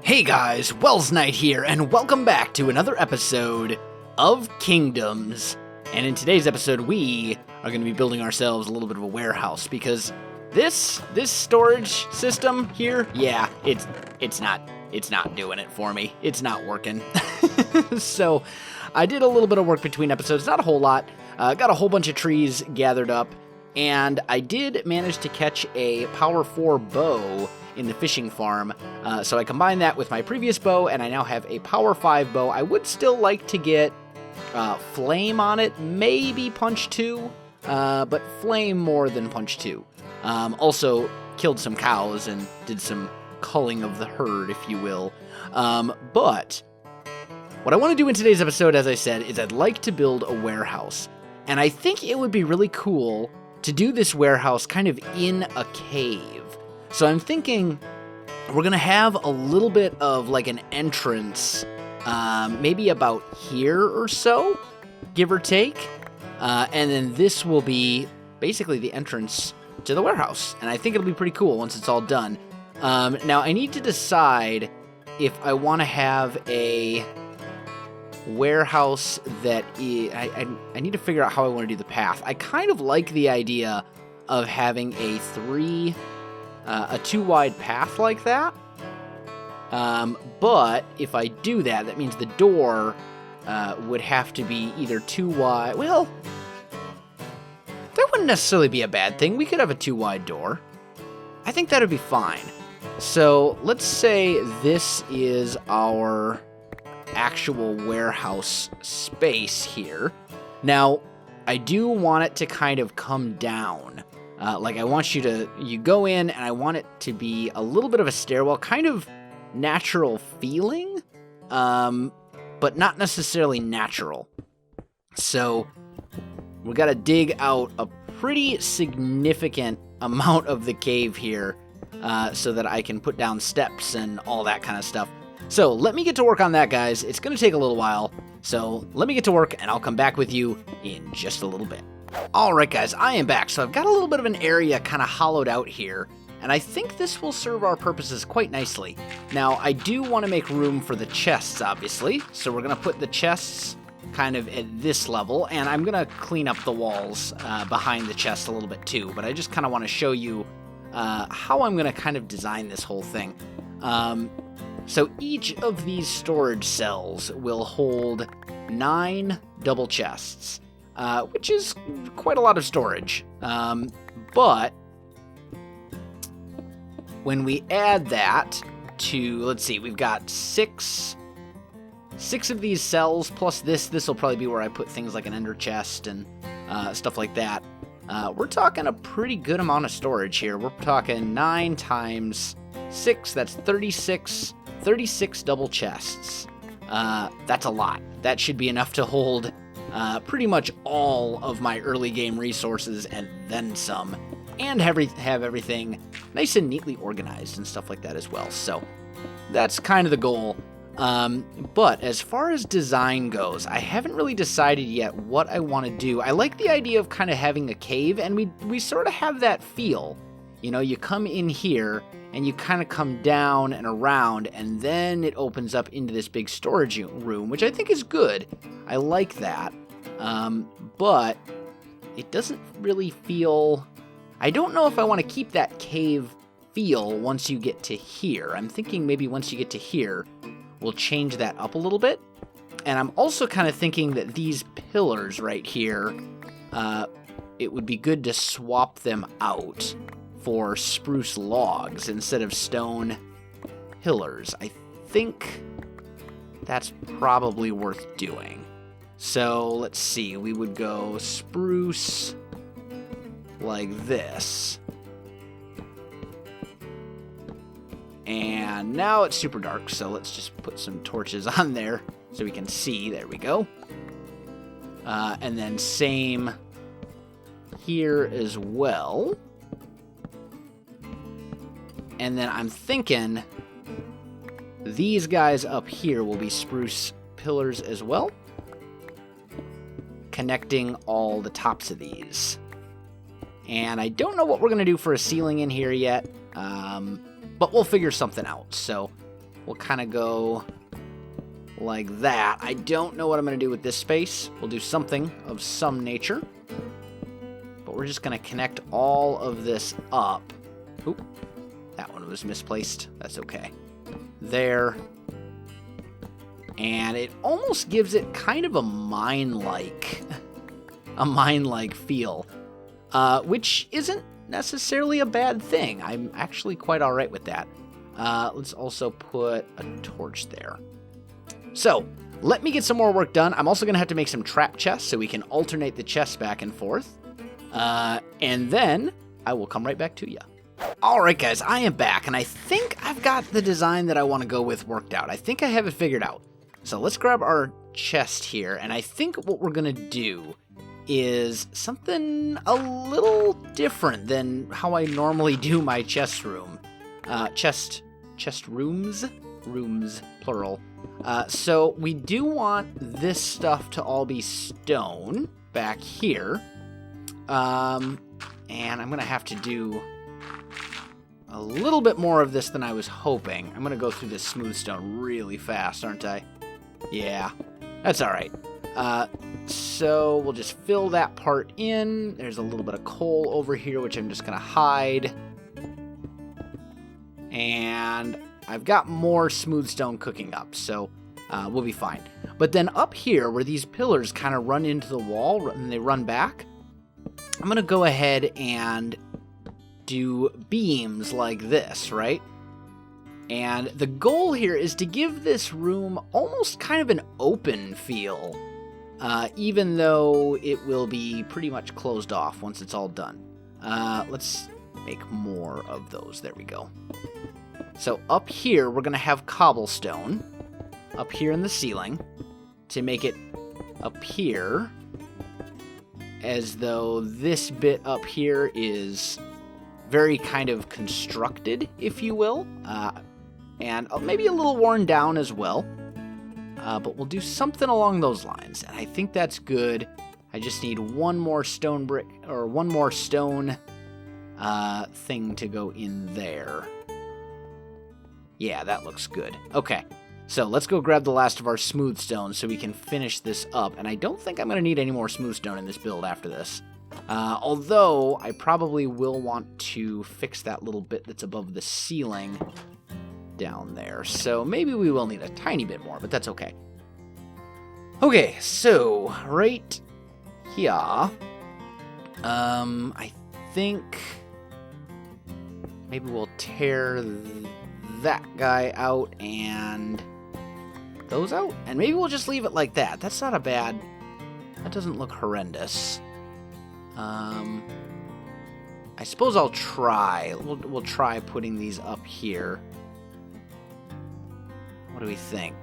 Hey guys, Welsknight here, and welcome back to another episode of Kingdoms. And in today's episode, we are going to be building ourselves a little bit of a warehouse, because this storage system here, yeah, it's not doing it for me. It's not working. So I did a little bit of work between episodes, not a whole lot. Got a whole bunch of trees gathered up, and I did manage to catch a Power 4 bow in the fishing farm, so I combined that with my previous bow, and I now have a Power 5 bow. I would still like to get Flame on it, maybe Punch 2, but Flame more than Punch 2. Also killed some cows and did some culling of the herd, if you will. But what I want to do in today's episode, as I said, is I'd like to build a warehouse, and I think it would be really cool to do this warehouse kind of in a cave. So I'm thinking we're going to have a little bit of like an entrance, maybe about here or so, give or take. And then this will be basically the entrance to the warehouse. And I think it'll be pretty cool once it's all done. Now I need to decide if I want to have a warehouse that I need to figure out how I want to do the path. I kind of like the idea of having a two wide path like that. But if I do that, that means the door would have to be either too wide. Well, that wouldn't necessarily be a bad thing. We could have a 2 wide door. I think that would be fine. So let's say this is our actual warehouse space here. Now, I do want it to kind of come down. Like I want you go in, and I want it to be a little bit of a stairwell, kind of natural feeling, but not necessarily natural. So we got to dig out a pretty significant amount of the cave here, so that I can put down steps and all that kind of stuff. So let me get to work on that, guys. It's going to take a little while, so let me get to work, and I'll come back with you in just a little bit. Alright guys, I am back. So I've got a little bit of an area kind of hollowed out here, and I think this will serve our purposes quite nicely. Now, I do want to make room for the chests, obviously, so we're going to put the chests kind of at this level, and I'm going to clean up the walls behind the chest a little bit too, but I just kind of want to show you how I'm going to kind of design this whole thing. So each of these storage cells will hold 9 double chests. Which is quite a lot of storage. But when we add that to, let's see, we've got six of these cells, plus this will probably be where I put things like an ender chest and stuff like that. We're talking a pretty good amount of storage here. We're talking 9 times 6, that's 36 double chests. That's a lot. That should be enough to hold pretty much all of my early game resources and then some, and have everything nice and neatly organized and stuff like that as well. So that's kind of the goal. But as far as design goes, I haven't really decided yet what I want to do. I like the idea of kind of having a cave, and we sort of have that feel. You know, you come in here and you kind of come down and around, and then it opens up into this big storage room, which I think is good. I like that. But it doesn't really feel... I don't know if I want to keep that cave feel once you get to here. I'm thinking maybe once you get to here, we'll change that up a little bit. And I'm also kind of thinking that these pillars right here, it would be good to swap them out for spruce logs instead of stone pillars. I think that's probably worth doing. So let's see, we would go spruce like this. And now it's super dark, so let's just put some torches on there so we can see. There we go. And then same here as well. And then I'm thinking these guys up here will be spruce pillars as well, connecting all the tops of these. And I don't know what we're going to do for a ceiling in here yet, but we'll figure something out. So We'll kind of go like that. I don't know what I'm going to do with this space. We'll do something of some nature. But we're just going to connect all of this up. Oop, that one was misplaced. That's okay. There. And it almost gives it kind of a mine-like feel, which isn't necessarily a bad thing. I'm actually quite all right with that. Let's also put a torch there. So, let me get some more work done. I'm also going to have to make some trap chests so we can alternate the chests back and forth. And then I will come right back to you. All right, guys, I am back, and I think I've got the design that I want to go with worked out. I think I have it figured out. So let's grab our chest here, and I think what we're going to do is something a little different than how I normally do my chest room. Chest rooms? Rooms, plural. So we do want this stuff to all be stone back here. And I'm going to have to do a little bit more of this than I was hoping. I'm going to go through this smooth stone really fast, aren't I? Yeah, that's all right. So we'll just fill that part in. There's a little bit of coal over here, which I'm just going to hide. And I've got more smooth stone cooking up, so we'll be fine. But then up here, where these pillars kind of run into the wall and they run back, I'm going to go ahead and do beams like this, right? And the goal here is to give this room almost kind of an open feel, even though it will be pretty much closed off once it's all done. Let's make more of those. There we go. So up here, we're going to have cobblestone up here in the ceiling to make it appear as though this bit up here is very kind of constructed, if you will. And maybe a little worn down as well. But we'll do something along those lines. And I think that's good. I just need one more stone brick, or one more stone thing to go in there. Yeah, that looks good. Okay, so let's go grab the last of our smooth stone so we can finish this up. And I don't think I'm going to need any more smooth stone in this build after this. Although, I probably will want to fix that little bit that's above the ceiling down there. So maybe we will need a tiny bit more, but that's okay. Okay, so right here, I think maybe we'll tear that guy out and those out, and maybe we'll just leave it like that. That's not a bad, that doesn't look horrendous. I suppose I'll try. We'll try putting these up here. What do we think?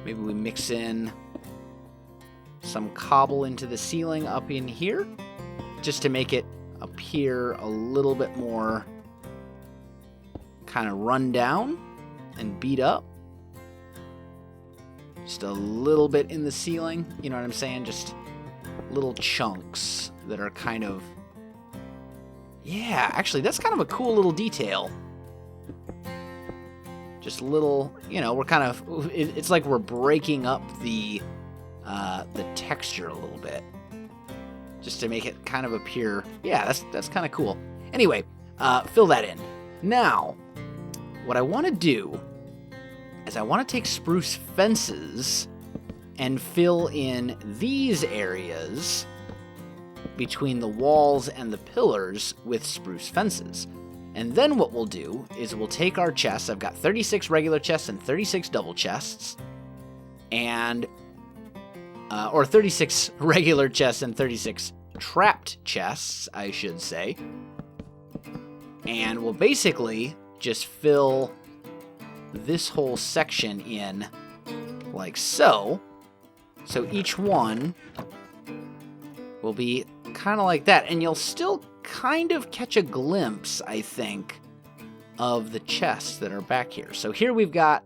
Maybe we mix in some cobble into the ceiling up in here, just to make it appear a little bit more kind of run down and beat up. Just a little bit in the ceiling, you know what I'm saying? Just little chunks that are kind of... Yeah, actually, that's kind of a cool little detail. Just little, you know, we're kind of... It's like we're breaking up the texture a little bit. Just to make it kind of appear... Yeah, that's kind of cool. Anyway, fill that in. Now, what I want to do is I want to take spruce fences and fill in these areas between the walls and the pillars with spruce fences. And then what we'll do is we'll take our chests. I've got 36 regular chests and 36 double chests. And, or 36 regular chests and 36 trapped chests, I should say. And we'll basically just fill this whole section in like so. So each one will be kind of like that. And you'll still kind of catch a glimpse, I think, of the chests that are back here. So here we've got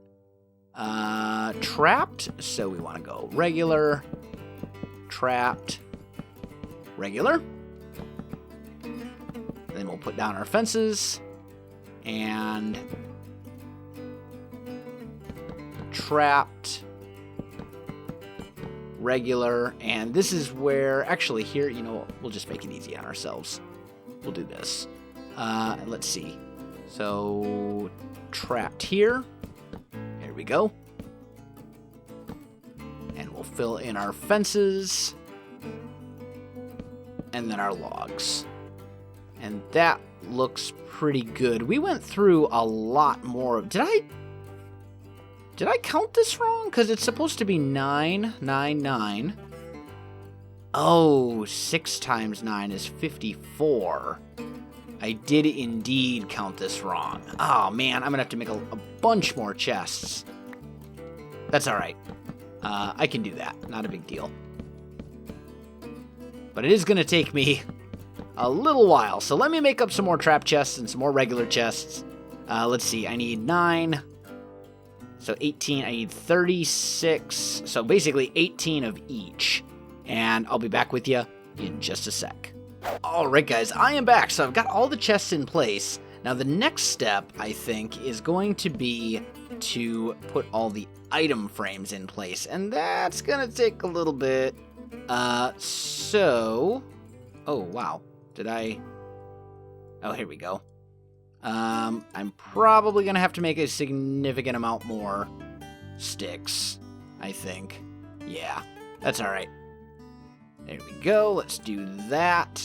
trapped. So we want to go regular, trapped, regular. Then we'll put down our fences. And trapped, regular, and this is where, actually here, you know, we'll just make it easy on ourselves. We'll do this. Let's see. So, trapped here. Here we go. And we'll fill in our fences. And then our logs. And that looks pretty good. We went through a lot more. Did I count this wrong? Because it's supposed to be 9, 9, 9. Oh, 6 times 9 is 54. I did indeed count this wrong. Oh, man, I'm going to have to make a bunch more chests. That's all right. I can do that. Not a big deal. But it is going to take me a little while. So let me make up some more trap chests and some more regular chests. Let's see. I need 9. So 18. I need 36. So basically 18 of each. And I'll be back with you in just a sec. Alright guys, I am back. So I've got all the chests in place. Now the next step, I think, is going to be to put all the item frames in place. And that's going to take a little bit. Oh wow. Oh, here we go. I'm probably going to have to make a significant amount more sticks, I think. Yeah, that's all right. There we go. Let's do that.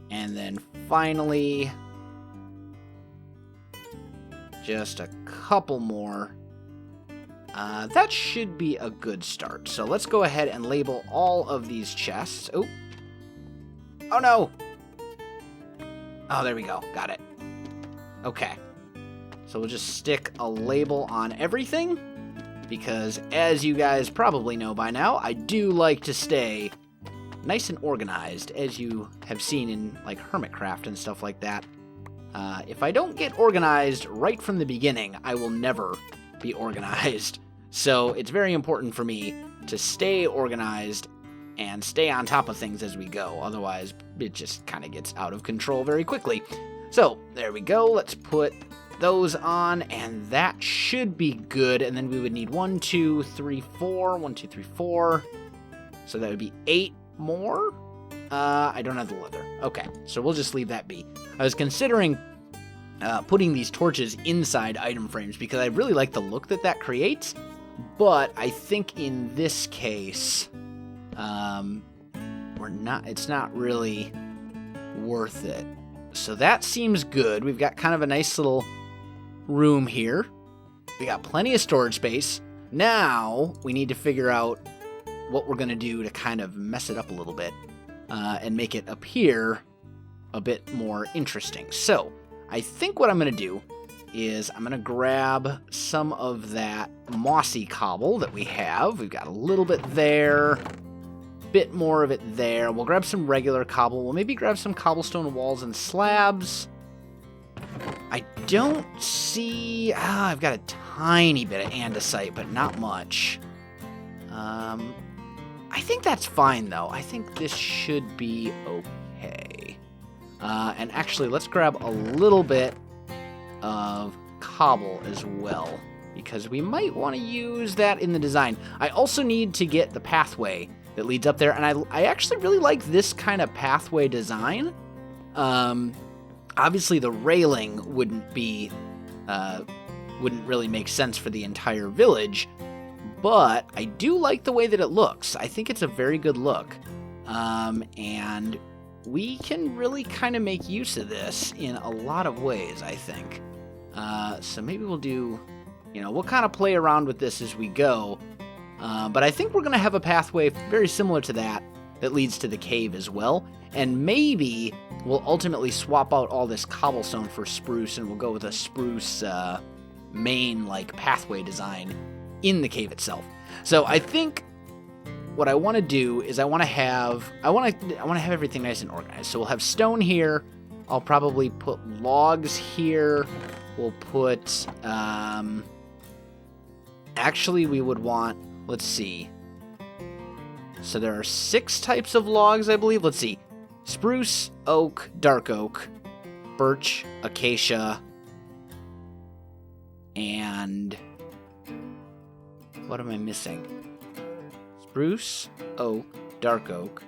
And then finally, just a couple more. That should be a good start. So let's go ahead and label all of these chests. Oh. Oh no. Oh, there we go. Got it. Okay. So we'll just stick a label on everything. Because as you guys probably know by now, I do like to stay nice and organized, as you have seen in like Hermitcraft and stuff like that. If I don't get organized right from the beginning, I will never be organized. So it's very important for me to stay organized and stay on top of things as we go. Otherwise, it just kind of gets out of control very quickly. So there we go. Let's put those on, and that should be good. And then we would need 1, 2, 3, 4. 1, 2, 3, 4. So that would be 8 more. I don't have the leather. Okay, so we'll just leave that be. I was considering putting these torches inside item frames because I really like the look that creates. But I think in this case, it's not really worth it. So that seems good. We've got kind of a nice little room here. We got plenty of storage space. Now we need to figure out what we're going to do to kind of mess it up a little bit and make it appear a bit more interesting. So I think what I'm going to do is I'm going to grab some of that mossy cobble that we have. We've got a little bit there, bit more of it there. We'll grab some regular cobble. We'll maybe grab some cobblestone walls and slabs. I don't see... I've got a tiny bit of andesite, but not much. I think that's fine, though. I think this should be okay. And actually, let's grab a little bit of cobble as well, because we might want to use that in the design. I also need to get the pathway that leads up there, and I actually really like this kind of pathway design. Obviously, the railing wouldn't really make sense for the entire village, but I do like the way that it looks. I think it's a very good look, and we can really kind of make use of this in a lot of ways, I think. So maybe we'll do, we'll kind of play around with this as we go, but I think we're going to have a pathway very similar to that leads to the cave as well, and maybe we'll ultimately swap out all this cobblestone for spruce, and we'll go with a spruce main pathway design in the cave itself. So I think what I want to do is I want to have everything nice and organized. So we'll have stone here. I'll probably put logs here. We'll put actually we would want, let's see. So there are 6 types of logs, I believe. Let's see. Spruce, oak, dark oak, birch, acacia, and What am I missing? Spruce, oak, dark oak,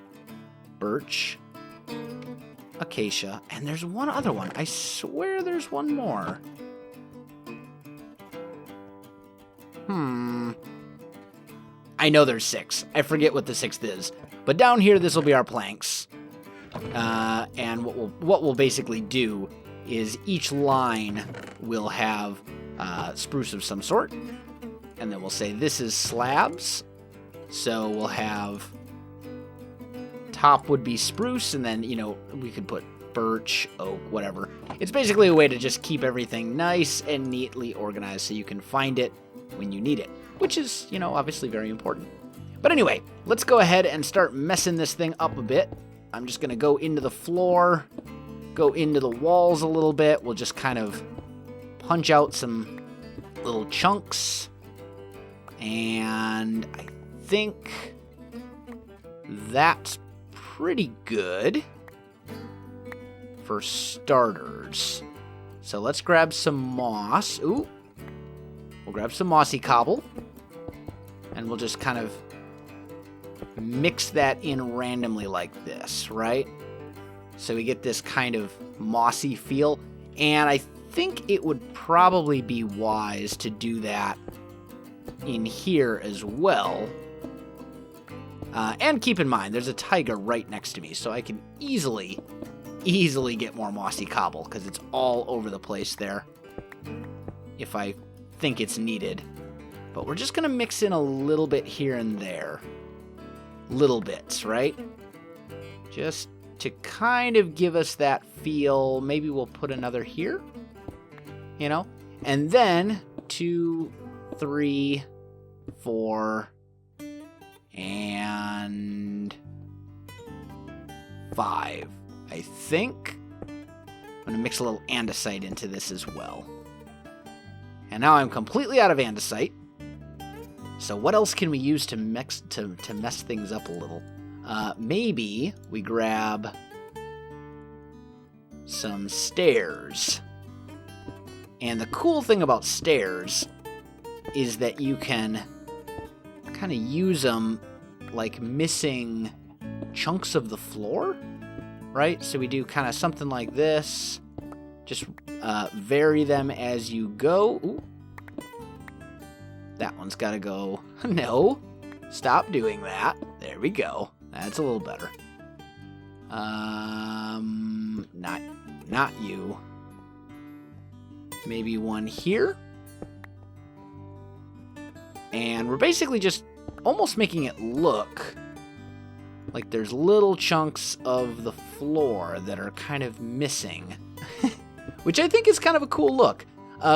birch, acacia, and there's one other one. I swear there's one more. I know there's 6. I forget what the 6th is. But down here, this will be our planks. And what we'll basically do is each line will have spruce of some sort. And then we'll say this is slabs. So we'll have top would be spruce, and then, we could put birch, oak, whatever. It's basically a way to just keep everything nice and neatly organized so you can find it when you need it, which is, obviously very important. But anyway, let's go ahead and start messing this thing up a bit. I'm just going to go into the floor, go into the walls a little bit. We'll just kind of punch out some little chunks. And I think that's pretty good for starters. So let's grab some moss. Ooh. We'll grab some mossy cobble. And we'll just kind of mix that in randomly like this, right? So we get this kind of mossy feel. And I think it would probably be wise to do that in here as well. And keep in mind, there's a taiga right next to me, so I can easily get more mossy cobble, because it's all over the place there if I think it's needed. But we're just going to mix in a little bit here and there. Little bits, right? Just to kind of give us that feel. Maybe we'll put another here, and then 2, 3, 4, and 5. I think I'm going to mix a little andesite into this as well. And now I'm completely out of andesite. So what else can we use to mess things up a little? Maybe we grab some stairs. And the cool thing about stairs is that you can kind of use them like missing chunks of the floor, right? So we do kind of something like this. Just vary them as you go. Ooh. That one's got to go. No. Stop doing that. There we go. That's a little better. Not you. Maybe one here. And we're basically just almost making it look like there's little chunks of the floor that are kind of missing. Which I think is kind of a cool look.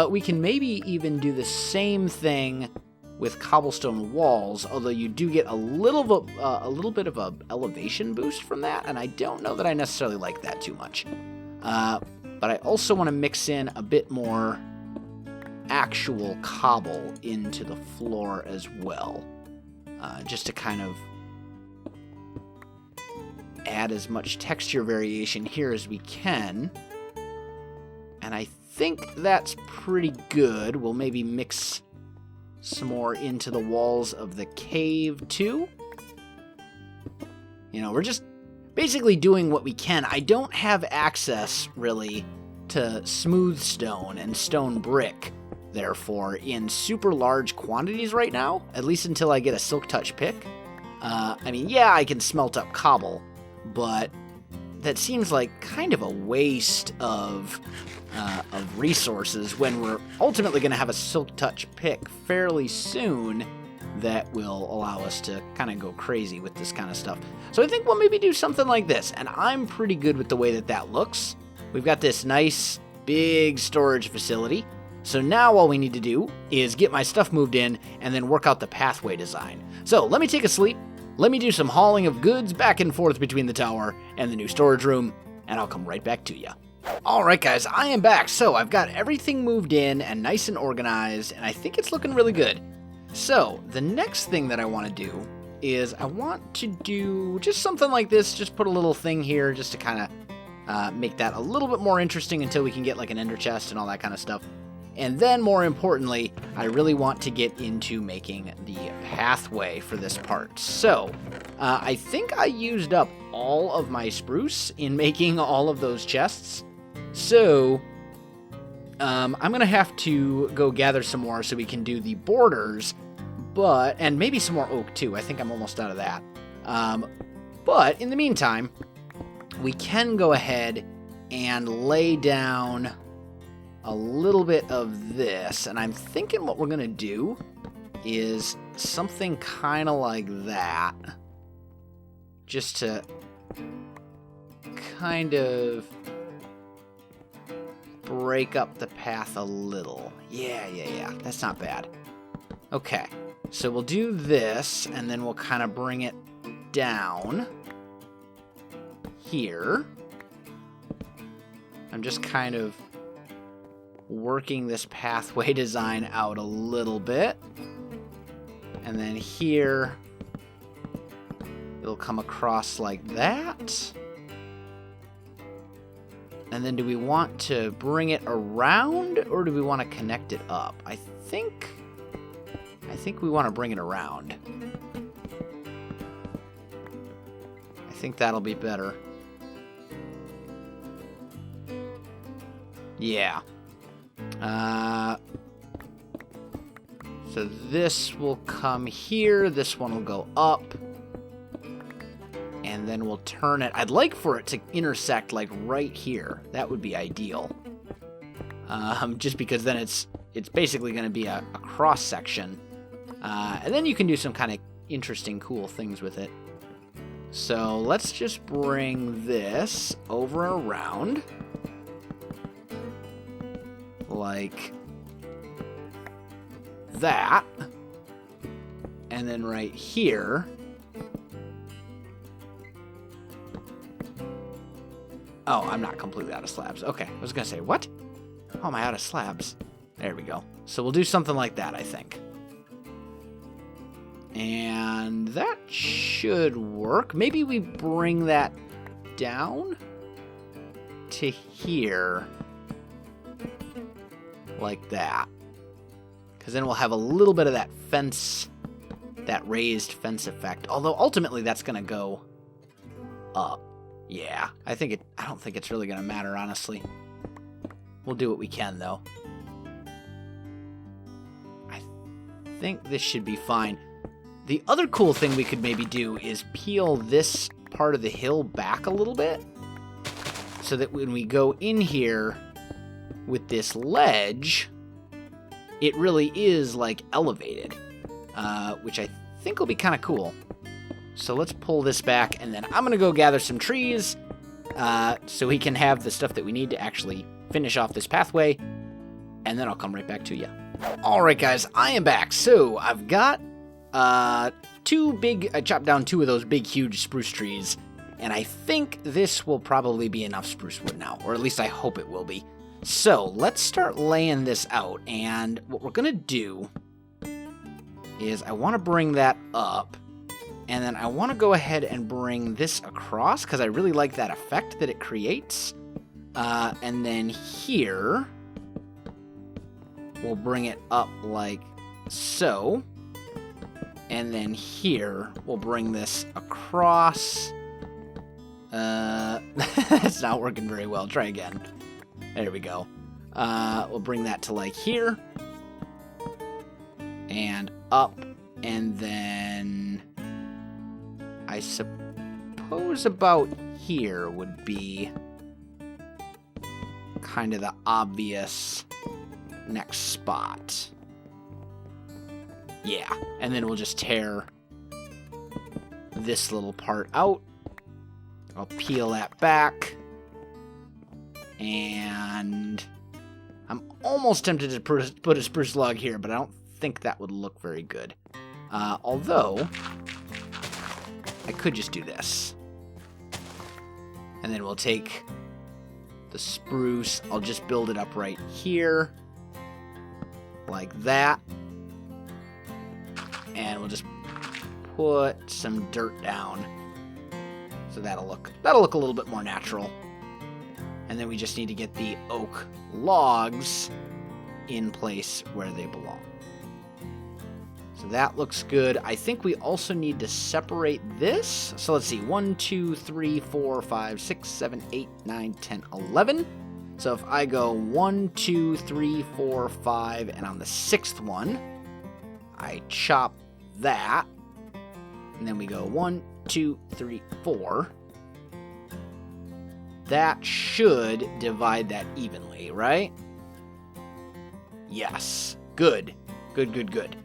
We can maybe even do the same thing with cobblestone walls, although you do get a little bit of a elevation boost from that, and I don't know that I necessarily like that too much. But I also want to mix in a bit more actual cobble into the floor as well, just to kind of add as much texture variation here as we can. And I think that's pretty good. We'll maybe mix some more into the walls of the cave too. We're just basically doing what we can. I don't have access really to smooth stone and stone brick, therefore, in super large quantities right now, at least until I get a silk touch pick. I can smelt up cobble, but that seems like kind of a waste of resources when we're ultimately going to have a silk touch pick fairly soon that will allow us to kind of go crazy with this kind of stuff. So I think we'll maybe do something like this, and I'm pretty good with the way that looks. We've got this nice big storage facility. So now all we need to do is get my stuff moved in and then work out the pathway design. So let me take a sleep. Let me do some hauling of goods back and forth between the tower and the new storage room, and I'll come right back to you. Alright guys, I am back. So I've got everything moved in and nice and organized, and I think it's looking really good. So the next thing that I want to do is I want to do just something like this, just put a little thing here just to kind of make that a little bit more interesting until we can get like an ender chest and all that kind of stuff. And then, more importantly, I really want to get into making the pathway for this part. So, I think I used up all of my spruce in making all of those chests. So, I'm going to have to go gather some more so we can do the borders, and maybe some more oak too. I think I'm almost out of that. But in the meantime, we can go ahead and lay down a little bit of this, and I'm thinking what we're going to do is something kind of like that, just to kind of break up the path a little. Yeah, that's not bad. Okay, so we'll do this, and then we'll kind of bring it down here. I'm just kind of working this pathway design out a little bit. And then here, it'll come across like that. And then do we want to bring it around, or do we want to connect it up? I think we want to bring it around. I think that'll be better. Yeah. So this will come here, this one will go up, and then we'll turn it. I'd like for it to intersect like right here. That would be ideal. Just because then it's basically going to be a cross section. And then you can do some kind of interesting, cool things with it. So let's just bring this over and around. Like that. And then right here. Oh, I'm not completely out of slabs. Okay, I was going to say, what? How am I out of slabs? There we go. So we'll do something like that, I think. And that should work. Maybe we bring that down to here. Like that. Because then we'll have a little bit of that fence, that raised fence effect. Although ultimately that's going to go up. Yeah, I don't think it's really going to matter, honestly. We'll do what we can, though. I think this should be fine. The other cool thing we could maybe do is peel this part of the hill back a little bit, so that when we go in here with this ledge, it really is, like, elevated, which I think will be kind of cool. So let's pull this back, and then I'm going to go gather some trees so we can have the stuff that we need to actually finish off this pathway, and then I'll come right back to you. Alright guys, I am back. So I've got I chopped down 2 of those big huge spruce trees, and I think this will probably be enough spruce wood now, or at least I hope it will be. So let's start laying this out, and what we're going to do is I want to bring that up. And then I want to go ahead and bring this across, because I really like that effect that it creates. And then here, we'll bring it up like so. And then here, we'll bring this across. That's not working very well. Try again. There we go. We'll bring that to like here. And up. And then I suppose about here would be kind of the obvious next spot. Yeah, and then we'll just tear this little part out. I'll peel that back. And I'm almost tempted to put a spruce log here, but I don't think that would look very good. Although I could just do this. And then we'll take the spruce. I'll just build it up right here. Like that. And we'll just put some dirt down. So that'll look a little bit more natural. And then we just need to get the oak logs in place where they belong. So that looks good. I think we also need to separate this. So let's see, 1, 2, 3, 4, 5, 6, 7, 8, 9, 10, 11. So if I go 1, 2, 3, 4, 5, and on the 6th one, I chop that, and then we go 1, 2, 3, 4. That should divide that evenly, right? Yes. Good. Good, good, good.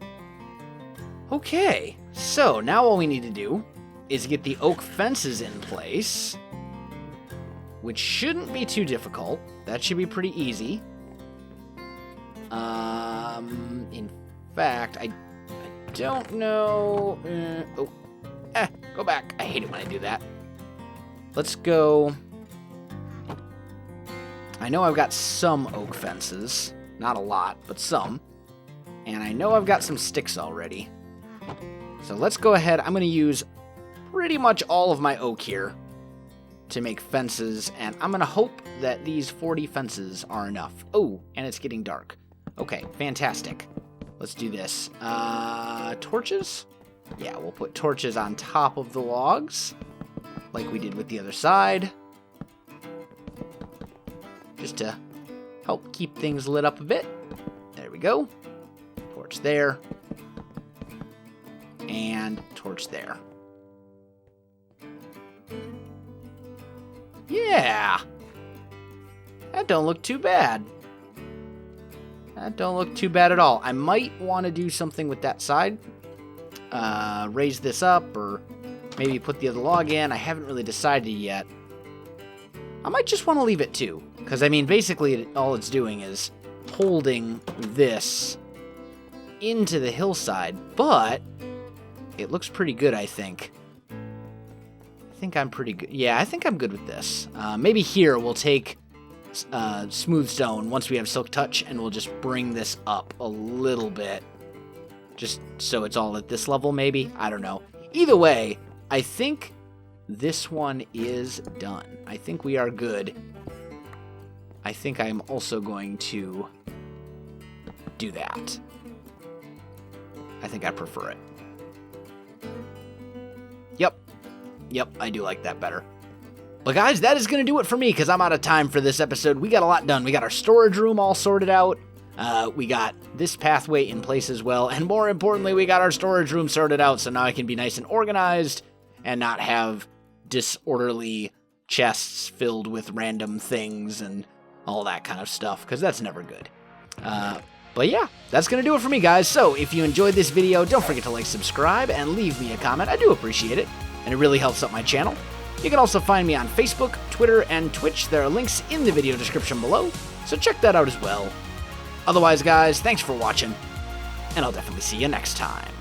Okay, so now all we need to do is get the oak fences in place, which shouldn't be too difficult. That should be pretty easy. In fact, I don't know. Go back. I hate it when I do that. Let's go. I know I've got some oak fences. Not a lot, but some. And I know I've got some sticks already. So let's go ahead. I'm going to use pretty much all of my oak here to make fences, and I'm going to hope that these 40 fences are enough. Oh, and it's getting dark. Okay, fantastic. Let's do this. Torches? Yeah, we'll put torches on top of the logs, like we did with the other side, just to help keep things lit up a bit. There we go. Torch there. And torch there. Yeah! That don't look too bad. That don't look too bad at all. I might want to do something with that side. Raise this up, or maybe put the other log in. I haven't really decided yet. I might just want to leave it too. Because, I mean, basically all it's doing is holding this into the hillside. But it looks pretty good, I think. I think I'm pretty good. Yeah, I think I'm good with this. Maybe here we'll take smooth stone once we have silk touch, and we'll just bring this up a little bit. Just so it's all at this level, maybe? I don't know. Either way, I think this one is done. I think we are good. I think I'm also going to do that. I think I prefer it. Yep, I do like that better. But guys, that is going to do it for me, because I'm out of time for this episode. We got a lot done. We got our storage room all sorted out. We got this pathway in place as well. And more importantly, we got our storage room sorted out, so now I can be nice and organized and not have disorderly chests filled with random things and all that kind of stuff, because that's never good. But yeah, that's going to do it for me, guys. So if you enjoyed this video, don't forget to like, subscribe, and leave me a comment. I do appreciate it, and it really helps out my channel. You can also find me on Facebook, Twitter, and Twitch. There are links in the video description below, so check that out as well. Otherwise, guys, thanks for watching, and I'll definitely see you next time.